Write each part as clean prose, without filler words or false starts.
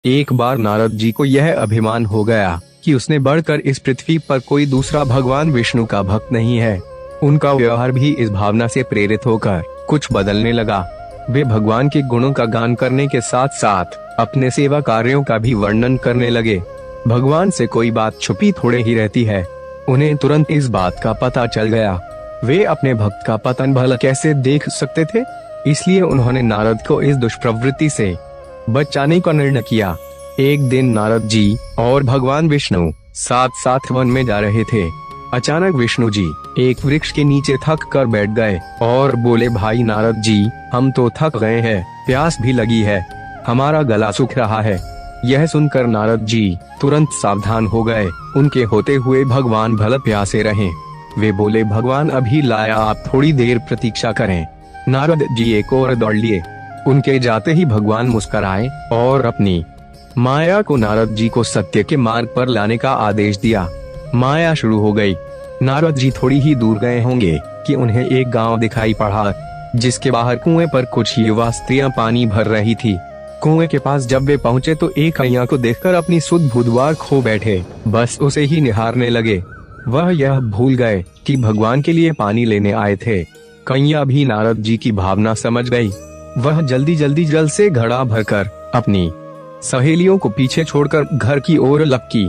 एक बार नारद जी को यह अभिमान हो गया कि उसने बढ़कर इस पृथ्वी पर कोई दूसरा भगवान विष्णु का भक्त नहीं है। उनका व्यवहार भी इस भावना से प्रेरित होकर कुछ बदलने लगा। वे भगवान के गुणों का गान करने के साथ साथ अपने सेवा कार्यों का भी वर्णन करने लगे। भगवान से कोई बात छुपी थोड़े ही रहती है। उन्हें तुरंत इस बात का पता चल गया। वे अपने भक्त का पतन भला कैसे देख सकते थे, इसलिए उन्होंने नारद को इस दुष्प्रवृत्ति से बचाने का निर्णय किया। एक दिन नारद जी और भगवान विष्णु साथ साथ वन में जा रहे थे। अचानक विष्णु जी एक वृक्ष के नीचे थक कर बैठ गए और बोले, भाई नारद जी, हम तो थक गए हैं, प्यास भी लगी है, हमारा गला सूख रहा है। यह सुनकर नारद जी तुरंत सावधान हो गए। उनके होते हुए भगवान भला प्यासे रहे। वे बोले, भगवान अभी लाया, आप थोड़ी देर प्रतीक्षा करें। नारद जी एक और दौड़ लिए। उनके जाते ही भगवान मुस्कुराए और अपनी माया को नारद जी को सत्य के मार्ग पर लाने का आदेश दिया। माया शुरू हो गई। नारद जी थोड़ी ही दूर गए होंगे कि उन्हें एक गांव दिखाई पड़ा, जिसके बाहर कुएं पर कुछ युवा स्त्रियां पानी भर रही थी। कुएं के पास जब वे पहुंचे तो एक कैया को देखकर अपनी सुध बुधवार खो बैठे, बस उसे ही निहारने लगे। वह यह भूल गए कि भगवान के लिए पानी लेने आए थे। कैया भी नारद जी की भावना समझ गई। वह जल्दी जल्दी जल से घड़ा भरकर अपनी सहेलियों को पीछे छोड़कर घर की ओर लपकी।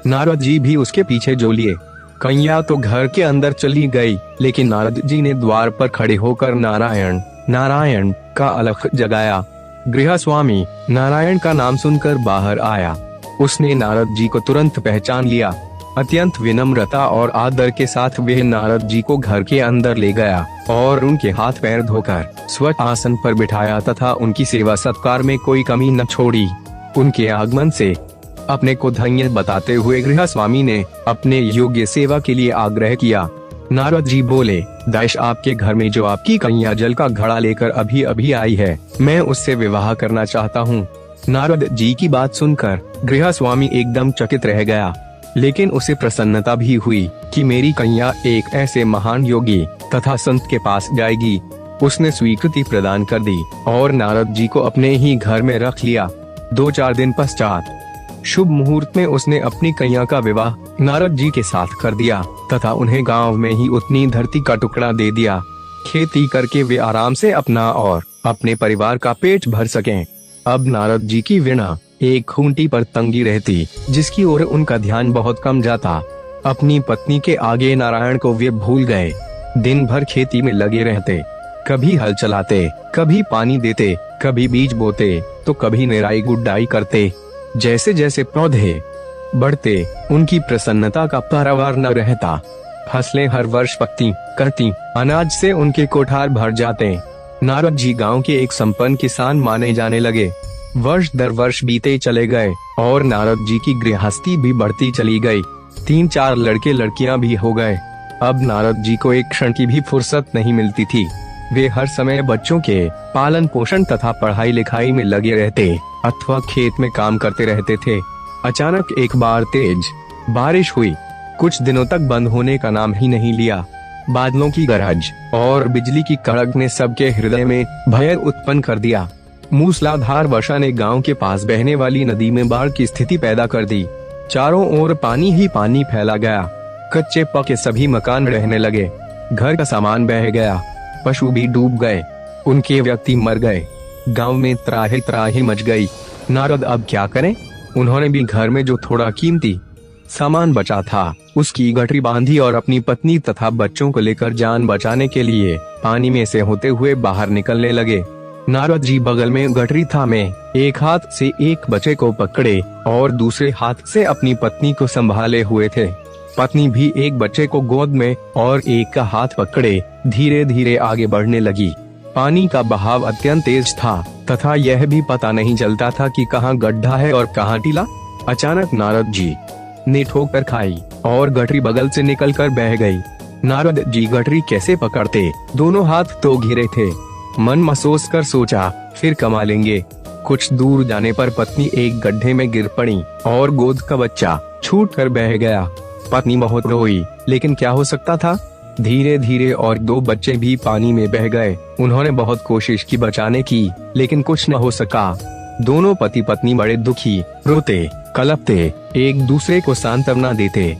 नारद जी भी उसके पीछे जो लिए। कैया तो घर के अंदर चली गई, लेकिन नारद जी ने द्वार पर खड़े होकर नारायण नारायण का अलख जगाया। गृहस्वामी नारायण का नाम सुनकर बाहर आया। उसने नारद जी को तुरंत पहचान लिया। अत्यंत विनम्रता और आदर के साथ वह नारद जी को घर के अंदर ले गया और उनके हाथ पैर धोकर स्वच्छ आसन पर बिठाया तथा उनकी सेवा सत्कार में कोई कमी न छोड़ी। उनके आगमन से अपने को धन्य बताते हुए गृहस्वामी ने अपने योग्य सेवा के लिए आग्रह किया। नारद जी बोले, दैश आपके घर में जो आपकी कन्या जल का घड़ा लेकर अभी अभी आई है, मैं उससे विवाह करना चाहता हूँ। नारद जी की बात सुनकर गृहस्वामी एकदम चकित रह गया, लेकिन उसे प्रसन्नता भी हुई कि मेरी कन्या एक ऐसे महान योगी तथा संत के पास जाएगी। उसने स्वीकृति प्रदान कर दी और नारद जी को अपने ही घर में रख लिया। 2-4 दिन पश्चात शुभ मुहूर्त में उसने अपनी कन्या का विवाह नारद जी के साथ कर दिया तथा उन्हें गांव में ही उतनी धरती का टुकड़ा दे दिया, खेती करके वे आराम से अपना और अपने परिवार का पेट भर सकें। अब नारद जी की वीणा एक खूंटी पर तंगी रहती, जिसकी ओर उनका ध्यान बहुत कम जाता। अपनी पत्नी के आगे नारायण को वे भूल गए। दिन भर खेती में लगे रहते, कभी हल चलाते, कभी पानी देते, कभी बीज बोते तो कभी निराई गुड्डाई करते। जैसे जैसे पौधे बढ़ते, उनकी प्रसन्नता का पारावार न रहता। फसलें हर वर्ष पकती करती, अनाज से उनके कोठार भर जाते। नारद जी गांव के एक संपन्न किसान माने जाने लगे। वर्ष दर वर्ष बीते चले गए और नारद जी की गृहस्थी भी बढ़ती चली गई। 3-4 लड़के लड़कियां भी हो गए। अब नारद जी को एक क्षण की भी फुर्सत नहीं मिलती थी। वे हर समय बच्चों के पालन पोषण तथा पढ़ाई लिखाई में लगे रहते अथवा खेत में काम करते रहते थे। अचानक एक बार तेज बारिश हुई। कुछ दिनों तक बंद होने का नाम ही नहीं लिया। बादलों की गरज और बिजली की कड़क ने सबके हृदय में भय उत्पन्न कर दिया। मूसलाधार वर्षा ने गांव के पास बहने वाली नदी में बाढ़ की स्थिति पैदा कर दी। चारों ओर पानी ही पानी फैला गया। कच्चे पक्के सभी मकान रहने लगे। घर का सामान बह गया। पशु भी डूब गए। उनके व्यक्ति मर गए। गांव में त्राही त्राही मच गई। नारद अब क्या करें? उन्होंने भी घर में जो थोड़ा कीमती सामान बचा था उसकी गठरी बांधी और अपनी पत्नी तथा बच्चों को लेकर जान बचाने के लिए पानी में से होते हुए बाहर निकलने लगे। नारद जी बगल में गठरी थामे एक हाथ से एक बच्चे को पकड़े और दूसरे हाथ से अपनी पत्नी को संभाले हुए थे। पत्नी भी एक बच्चे को गोद में और एक का हाथ पकड़े धीरे धीरे आगे बढ़ने लगी। पानी का बहाव अत्यंत तेज था तथा यह भी पता नहीं चलता था कि कहाँ गड्ढा है और कहाँ टीला। अचानक नारद जी ने ठोकर खाई और गठरी बगल से निकलकर बह गई। नारद जी गठरी कैसे पकड़ते? दोनों हाथ तो घिरे थे। मन महसूस कर सोचा फिर कमा लेंगे। कुछ दूर जाने पर पत्नी एक गड्ढे में गिर पड़ी और गोद का बच्चा छूट कर बह गया। पत्नी बहुत रोई, लेकिन क्या हो सकता था। धीरे धीरे और 2 बच्चे भी पानी में बह गए। उन्होंने बहुत कोशिश की बचाने की, लेकिन कुछ न हो सका। दोनों पति पत्नी बड़े दुखी, रोते, कलपते, एक दूसरे को सांत्वना देते।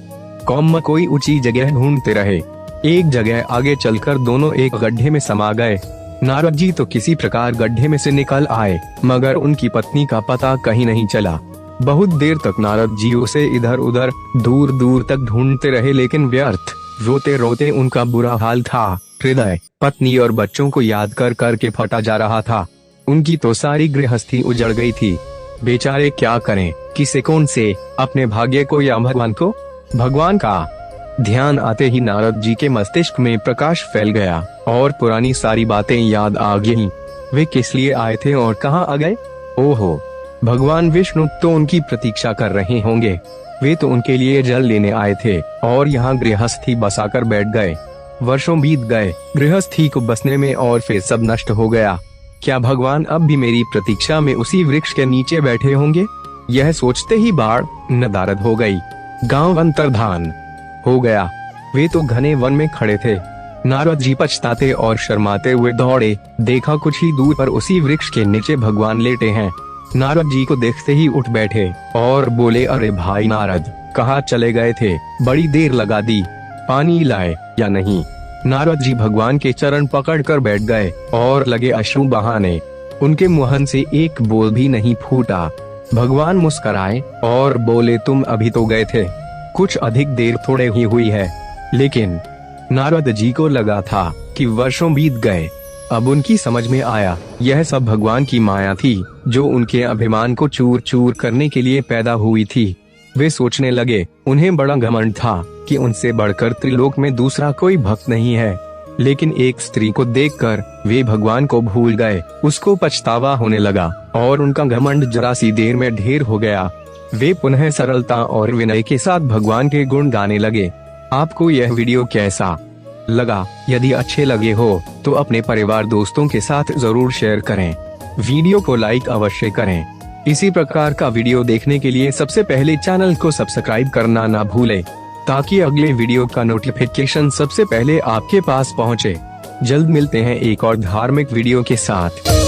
कौम कोई ऊंची जगह ढूंढते रहे। एक जगह आगे चलकर दोनों एक गड्ढे में समा गए। नारद जी तो किसी प्रकार गड्ढे में से निकल आए, मगर उनकी पत्नी का पता कहीं नहीं चला। बहुत देर तक नारद जी उसे इधर उधर दूर दूर तक ढूंढते रहे, लेकिन व्यर्थ। रोते रोते उनका बुरा हाल था। हृदय पत्नी और बच्चों को याद कर कर के फटा जा रहा था। उनकी तो सारी गृहस्थी उजड़ गई थी। बेचारे क्या करें, किसे कौन से, अपने भाग्य को या भगवान को। भगवान का ध्यान आते ही नारद जी के मस्तिष्क में प्रकाश फैल गया और पुरानी सारी बातें याद आ गईं। वे किस लिए आए थे और कहाँ आ गए? ओहो, भगवान विष्णु तो उनकी प्रतीक्षा कर रहे होंगे। वे तो उनके लिए जल लेने आए थे और यहाँ गृहस्थी बसाकर बैठ गए। वर्षों बीत गए, गृहस्थी को बसने में, और फिर सब नष्ट हो गया। क्या भगवान अब भी मेरी प्रतीक्षा में उसी वृक्ष के नीचे बैठे होंगे? यह सोचते ही बाढ़ नदारद हो गई। गांव अंतर्धान हो गया। वे तो घने वन में खड़े थे। नारद जी पछताते और शर्माते हुए दौड़े। देखा कुछ ही दूर पर उसी वृक्ष के नीचे भगवान लेटे हैं। नारद जी को देखते ही उठ बैठे और बोले, अरे भाई नारद, कहाँ चले गए थे? बड़ी देर लगा दी, पानी लाए या नहीं? नारद जी भगवान के चरण पकड़कर बैठ गए और लगे अश्रु बहाने। उनके मुहन से एक बोल भी नहीं फूटा। भगवान मुस्कुराए और बोले, तुम अभी तो गए थे, कुछ अधिक देर थोड़े ही हुई है। लेकिन नारद जी को लगा था कि वर्षों बीत गए। अब उनकी समझ में आया, यह सब भगवान की माया थी, जो उनके अभिमान को चूर चूर करने के लिए पैदा हुई थी। वे सोचने लगे, उन्हें बड़ा घमंड था कि उनसे बढ़कर त्रिलोक में दूसरा कोई भक्त नहीं है। लेकिन एक स्त्री को देखकर वे भगवान को भूल गए। उसको पछतावा होने लगा और उनका घमंड जरा सी देर में ढेर हो गया। वे पुनः सरलता और विनय के साथ भगवान के गुण गाने लगे। आपको यह वीडियो कैसा लगा? यदि अच्छे लगे हो तो अपने परिवार दोस्तों के साथ जरूर शेयर करें। वीडियो को लाइक अवश्य करें। इसी प्रकार का वीडियो देखने के लिए सबसे पहले चैनल को सब्सक्राइब करना ना भूलें, ताकि अगले वीडियो का नोटिफिकेशन सबसे पहले आपके पास पहुंचे। जल्द मिलते हैं एक और धार्मिक वीडियो के साथ।